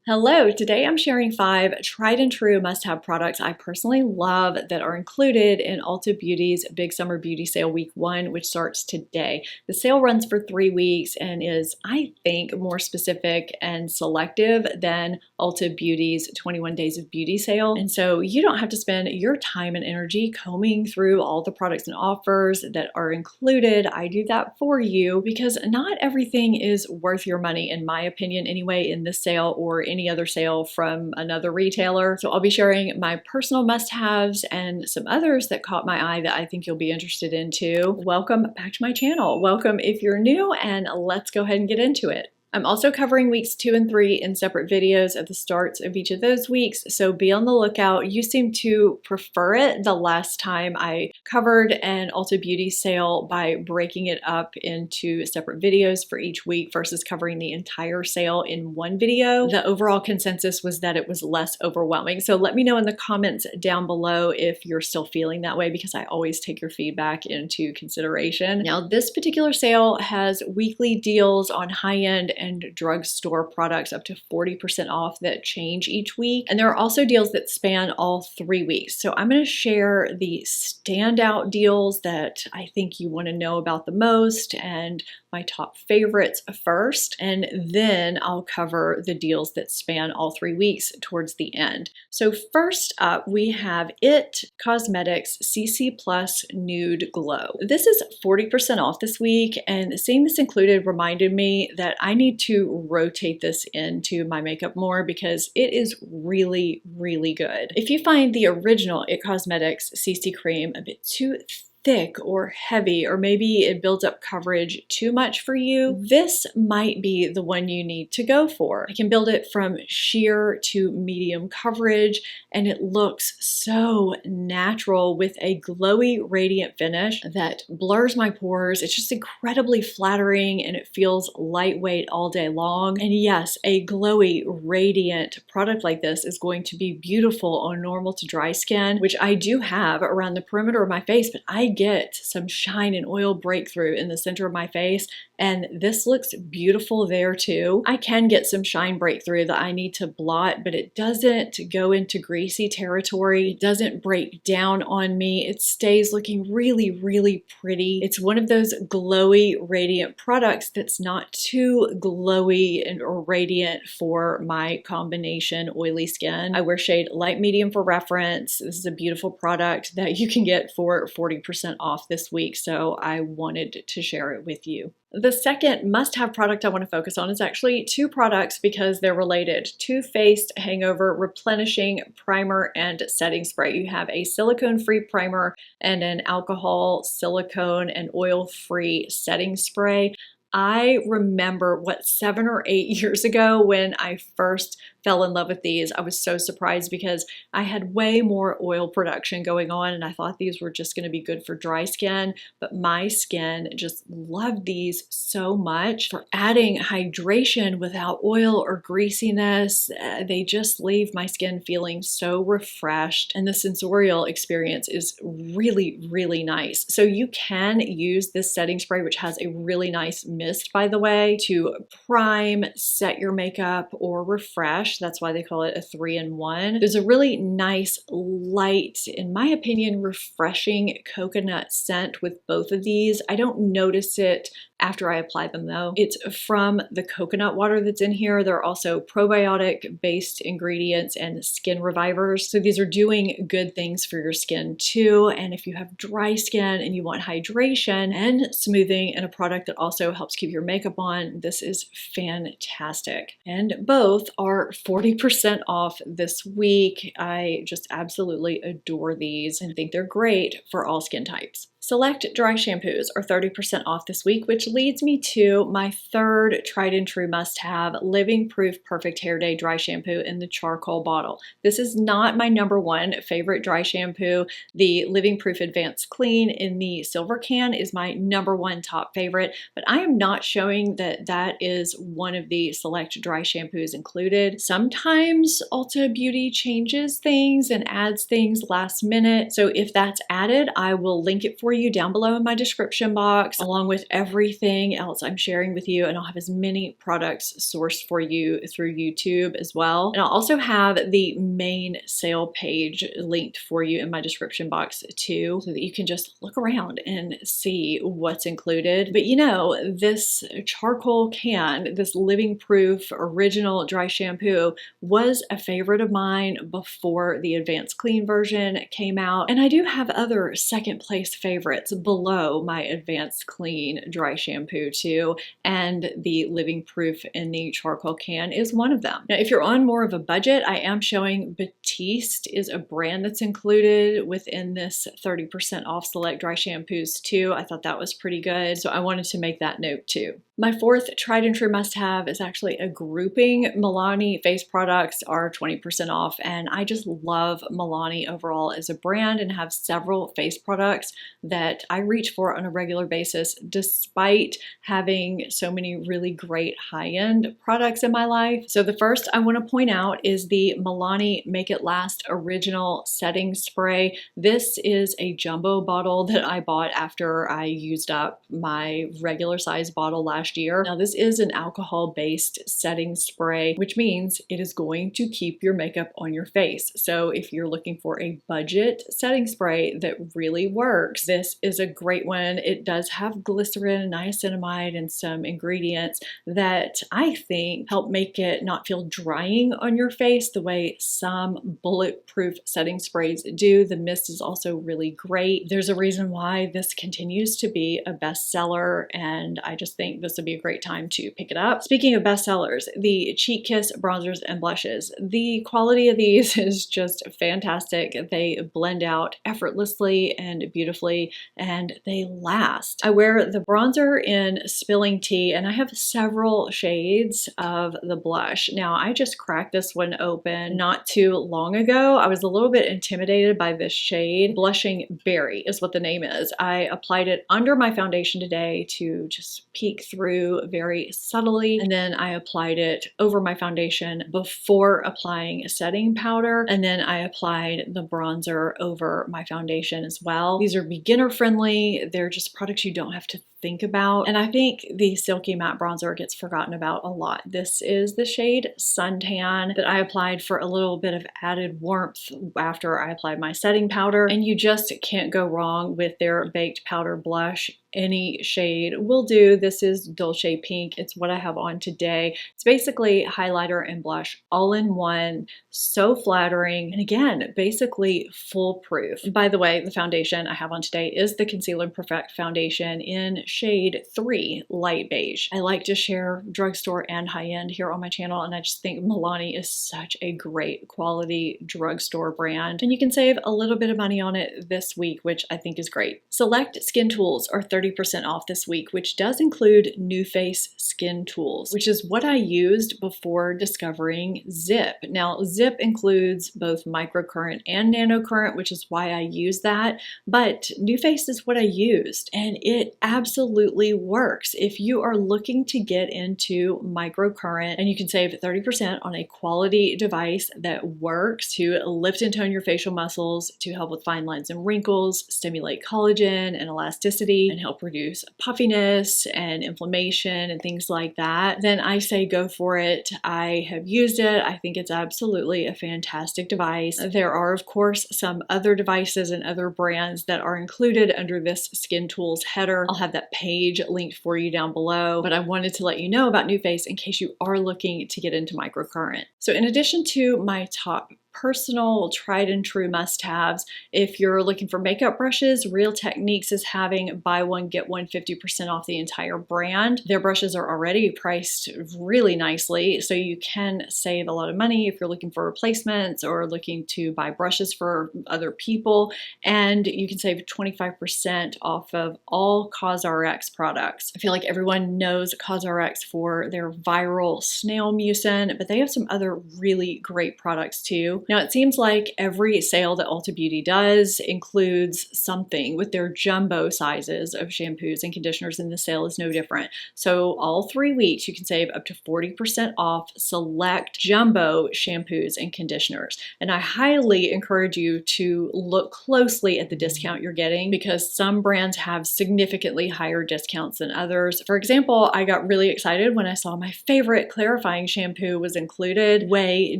Hello, today I'm sharing 5 tried and true must-have products I personally love that are included in Ulta Beauty's Big Summer Beauty Sale Week 1, which starts today. The sale runs for 3 weeks and is, I think, more specific and selective than Ulta Beauty's 21 Days of Beauty sale. And so you don't have to spend your time and energy combing through all the products and offers that are included. I do that for you because not everything is worth your money, in my opinion anyway, in this sale or any other sale from another retailer. So I'll be sharing my personal must-haves and some others that caught my eye that I think you'll be interested in too. Welcome back to my channel. Welcome if you're new, and let's go ahead and get into it. I'm also covering weeks 2 and 3 in separate videos at the starts of each of those weeks, so be on the lookout. You seem to prefer it the last time I covered an Ulta Beauty sale by breaking it up into separate videos for each week versus covering the entire sale in one video. The overall consensus was that it was less overwhelming, so let me know in the comments down below if you're still feeling that way, because I always take your feedback into consideration. Now, this particular sale has weekly deals on high-end and drugstore products up to 40% off that change each week. And there are also deals that span all 3 weeks. So I'm going to share the standout deals that I think you want to know about the most and my top favorites first, and then I'll cover the deals that span all 3 weeks towards the end. So first up, we have IT Cosmetics CC Plus Nude Glow. This is 40% off this week, and seeing this included reminded me that I need to rotate this into my makeup more because it is really, really good. If you find the original IT Cosmetics CC cream a bit too thick or heavy, or maybe it builds up coverage too much for you, this might be the one you need to go for. I can build it from sheer to medium coverage, and it looks so natural with a glowy, radiant finish that blurs my pores. It's just incredibly flattering, and it feels lightweight all day long. And yes, a glowy, radiant product like this is going to be beautiful on normal to dry skin, which I do have around the perimeter of my face, but I get some shine and oil breakthrough in the center of my face, and this looks beautiful there too. I can get some shine breakthrough that I need to blot, but it doesn't go into greasy territory. It doesn't break down on me. It stays looking really, really pretty. It's one of those glowy, radiant products that's not too glowy or radiant for my combination oily skin. I wear shade light medium for reference. This is a beautiful product that you can get for 40% off this week, so I wanted to share it with you. The second must-have product I want to focus on is actually 2 products because they're related. Too Faced Hangover Replenishing Primer and Setting Spray. You have a silicone-free primer and an alcohol, silicone, and oil-free setting spray. I remember, 7 or 8 years ago when I first fell in love with these. I was so surprised because I had way more oil production going on, and I thought these were just going to be good for dry skin, but my skin just loved these so much for adding hydration without oil or greasiness. They just leave my skin feeling so refreshed, and the sensorial experience is really, really nice. So you can use this setting spray, which has a really nice mist, by the way, to prime, set your makeup, or refresh. That's why they call it a 3-in-1. There's a really nice, light, in my opinion, refreshing coconut scent with both of these. I don't notice it after I apply them though. It's from the coconut water that's in here. There are also probiotic-based ingredients and skin revivers. So these are doing good things for your skin too. And if you have dry skin and you want hydration and smoothing and a product that also helps keep your makeup on, this is fantastic. And both are 40% off this week. I just absolutely adore these and think they're great for all skin types. Select dry shampoos are 30% off this week, which leads me to my third tried and true must-have, Living Proof Perfect Hair Day Dry Shampoo in the charcoal bottle. This is not my #1 favorite dry shampoo. The Living Proof Advanced Clean in the silver can is my #1 top favorite, but I am not showing that that is one of the select dry shampoos included. Sometimes Ulta Beauty changes things and adds things last minute, so if that's added, I will link it for you down below in my description box, along with everything else I'm sharing with you. And I'll have as many products sourced for you through YouTube as well. And I'll also have the main sale page linked for you in my description box too, so that you can just look around and see what's included. But you know, this charcoal can, this living proof original dry shampoo, was a favorite of mine before the advanced clean version came out. And I do have other second place favorites below my advanced clean dry shampoo too. And the living proof in the charcoal can is one of them. Now, if you're on more of a budget, I am showing Batiste is a brand that's included within this 30% off select dry shampoos too. I thought that was pretty good, so I wanted to make that note too. My fourth tried and true must-have is actually a grouping. Milani face products are 20% off, and I just love Milani overall as a brand and have several face products that I reach for on a regular basis, despite having so many really great high-end products in my life. So the first I want to point out is the Milani Make It Last Original Setting Spray. This is a jumbo bottle that I bought after I used up my regular size bottle last year. Now, this is an alcohol-based setting spray, which means it is going to keep your makeup on your face. So if you're looking for a budget setting spray that really works, this is a great one. It does have glycerin, niacinamide, and some ingredients that I think help make it not feel drying on your face the way some bulletproof setting sprays do. The mist is also really great. There's a reason why this continues to be a bestseller, and I just think this would be a great time to pick it up. Speaking of bestsellers, the Cheek Kiss bronzers and blushes. The quality of these is just fantastic. They blend out effortlessly and beautifully, and they last. I wear the bronzer in Spilling Tea, and I have several shades of the blush. Now, I just cracked this one open not too long ago. I was a little bit intimidated by this shade. Blushing Berry is what the name is. I applied it under my foundation today to just peek through very subtly, and then I applied it over my foundation before applying a setting powder, and then I applied the bronzer over my foundation as well. These are beginner friendly. They're just products you don't have to think about, and I think the Silky Matte Bronzer gets forgotten about a lot. This is the shade Suntan that I applied for a little bit of added warmth after I applied my setting powder, and you just can't go wrong with their baked powder blush. Any shade will do. This is Dolce Pink. It's what I have on today. It's basically highlighter and blush all in one. So flattering, and again, basically foolproof. By the way, the foundation I have on today is the Conceal and Perfect foundation in shade 3, Light Beige. I like to share drugstore and high-end here on my channel, and I just think Milani is such a great quality drugstore brand, and you can save a little bit of money on it this week, which I think is great. Select skin tools are 30% off this week, which does include NuFace skin tools, which is what I used before discovering Zip. Now, Zip includes both microcurrent and nanocurrent, which is why I use that, but NuFace is what I used, and it absolutely works. If you are looking to get into microcurrent, and you can save 30% on a quality device that works to lift and tone your facial muscles, to help with fine lines and wrinkles, stimulate collagen and elasticity, and help reduce puffiness and inflammation and things like that, then I say go for it. I have used it. I think it's absolutely a fantastic device. There are, of course, some other devices and other brands that are included under this Skin Tools header. I'll have that page linked for you down below, but I wanted to let you know about NuFace in case you are looking to get into microcurrent. So in addition to my top personal tried and true must-haves, if you're looking for makeup brushes, Real Techniques is having buy one get one 50% off the entire brand. Their brushes are already priced really nicely, so you can save a lot of money if you're looking for replacements or looking to buy brushes for other people, and you can save 25% off of all CosRx products. I feel like everyone knows CosRx for their viral snail mucin, but they have some other really great products too. Now it seems like every sale that Ulta Beauty does includes something with their jumbo sizes of shampoos and conditioners, and the sale is no different. So all 3 weeks you can save up to 40% off select jumbo shampoos and conditioners. And I highly encourage you to look closely at the discount you're getting, because some brands have significantly higher discounts than others. For example, I got really excited when I saw my favorite clarifying shampoo was included, Way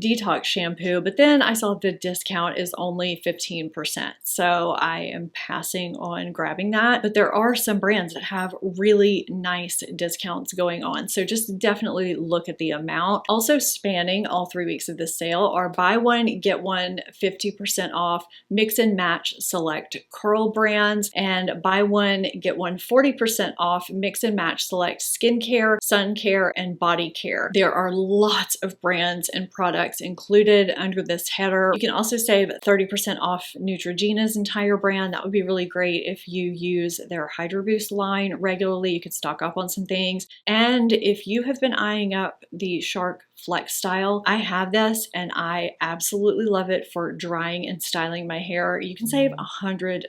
Detox Shampoo, but then I saw the discount is only 15%. So I am passing on grabbing that. But there are some brands that have really nice discounts going on. So just definitely look at the amount. Also spanning all 3 weeks of the sale are buy one, get one 50% off mix and match select curl brands, and buy one, get one 40% off mix and match select skincare, sun care, and body care. There are lots of brands and products included under this header. You can also save 30% off Neutrogena's entire brand. That would be really great if you use their Hydro Boost line regularly. You could stock up on some things. And if you have been eyeing up the Shark Flex style, I have this and I absolutely love it for drying and styling my hair. You can save $100.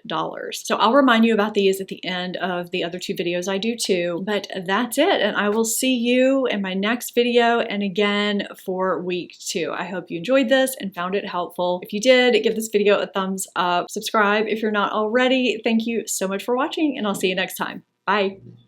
So I'll remind you about these at the end of the other 2 videos I do too. But that's it, and I will see you in my next video and again for week 2. I hope you enjoyed this and found it helpful. If you did, give this video a thumbs up. Subscribe if you're not already. Thank you so much for watching, and I'll see you next time. Bye.